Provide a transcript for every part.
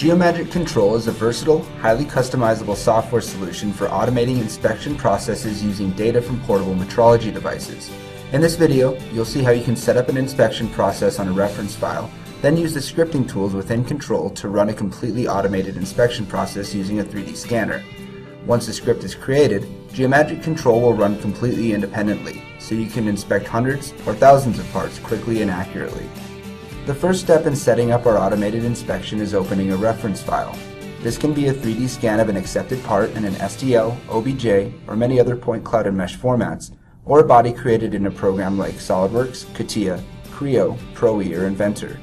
Geomagic Control is a versatile, highly customizable software solution for automating inspection processes using data from portable metrology devices. In this video, you'll see how you can set up an inspection process on a reference file, then use the scripting tools within Control to run a completely automated inspection process using a 3D scanner. Once the script is created, Geomagic Control will run completely independently, so you can inspect hundreds or thousands of parts quickly and accurately. The first step in setting up our automated inspection is opening a reference file. This can be a 3D scan of an accepted part in an STL, OBJ, or many other point cloud and mesh formats, or a body created in a program like SolidWorks, CATIA, Creo, ProE, or Inventor.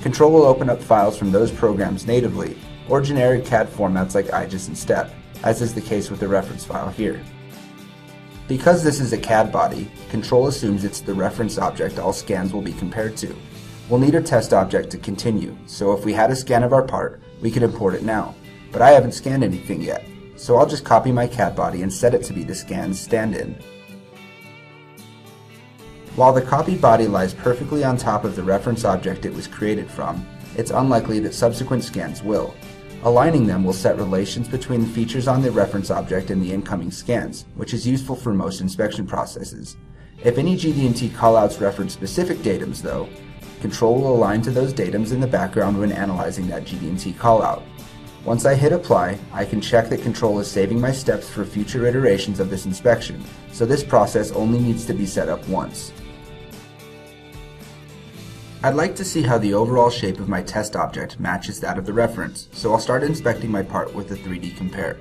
Control will open up files from those programs natively, or generic CAD formats like IGES and STEP, as is the case with the reference file here. Because this is a CAD body, Control assumes it's the reference object all scans will be compared to. We'll need a test object to continue, so if we had a scan of our part, we could import it now. But I haven't scanned anything yet, so I'll just copy my CAD body and set it to be the scan's stand-in. While the copied body lies perfectly on top of the reference object it was created from, it's unlikely that subsequent scans will. Aligning them will set relations between the features on the reference object and the incoming scans, which is useful for most inspection processes. If any GD&T callouts reference specific datums, though, Control will align to those datums in the background when analyzing that GD&T callout. Once I hit apply, I can check that Control is saving my steps for future iterations of this inspection, so this process only needs to be set up once. I'd like to see how the overall shape of my test object matches that of the reference, so I'll start inspecting my part with a 3D compare.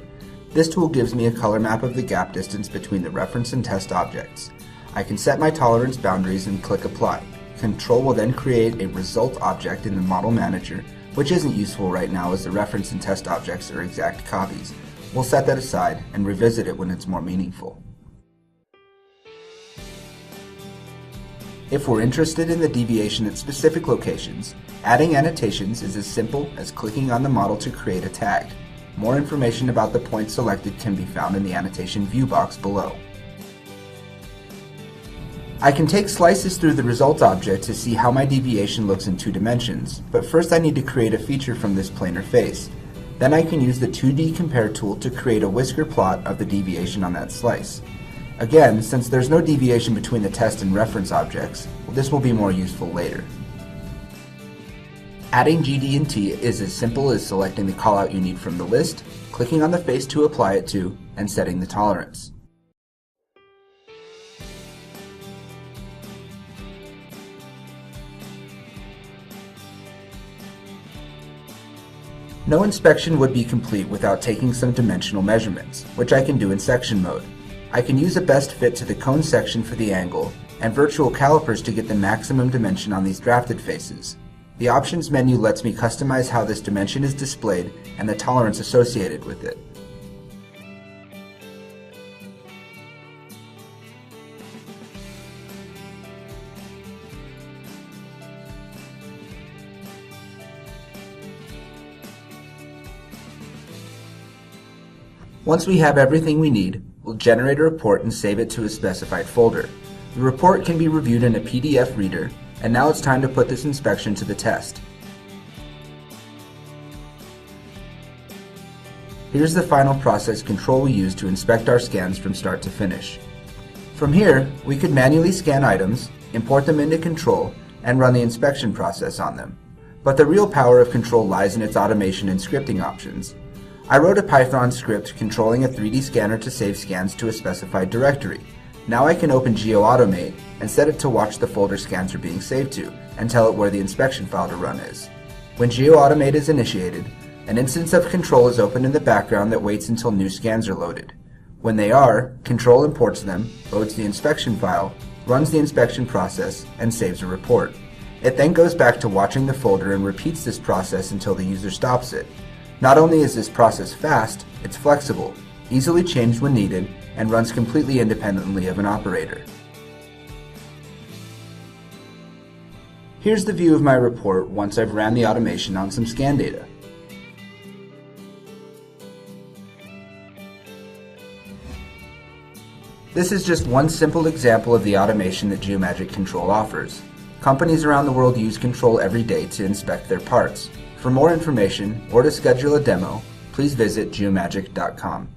This tool gives me a color map of the gap distance between the reference and test objects. I can set my tolerance boundaries and click apply. Control will then create a result object in the Model Manager, which isn't useful right now as the reference and test objects are exact copies. We'll set that aside and revisit it when it's more meaningful. If we're interested in the deviation at specific locations, adding annotations is as simple as clicking on the model to create a tag. More information about the point selected can be found in the annotation view box below. I can take slices through the result object to see how my deviation looks in 2 dimensions, but first I need to create a feature from this planar face. Then I can use the 2D compare tool to create a whisker plot of the deviation on that slice. Again, since there's no deviation between the test and reference objects, this will be more useful later. Adding GD&T is as simple as selecting the callout you need from the list, clicking on the face to apply it to, and setting the tolerance. No inspection would be complete without taking some dimensional measurements, which I can do in section mode. I can use a best fit to the cone section for the angle, and virtual calipers to get the maximum dimension on these drafted faces. The options menu lets me customize how this dimension is displayed and the tolerance associated with it. Once we have everything we need, we'll generate a report and save it to a specified folder. The report can be reviewed in a PDF reader, and now it's time to put this inspection to the test. Here's the final process Control will use to inspect our scans from start to finish. From here, we could manually scan items, import them into Control, and run the inspection process on them. But the real power of Control lies in its automation and scripting options. I wrote a Python script controlling a 3D scanner to save scans to a specified directory. Now I can open GeoAutomate and set it to watch the folder scans are being saved to, and tell it where the inspection file to run is. When GeoAutomate is initiated, an instance of Control is opened in the background that waits until new scans are loaded. When they are, Control imports them, loads the inspection file, runs the inspection process, and saves a report. It then goes back to watching the folder and repeats this process until the user stops it. Not only is this process fast, it's flexible, easily changed when needed, and runs completely independently of an operator. Here's the view of my report once I've ran the automation on some scan data. This is just one simple example of the automation that Geomagic Control offers. Companies around the world use Control every day to inspect their parts. For more information or to schedule a demo, please visit geomagic.com.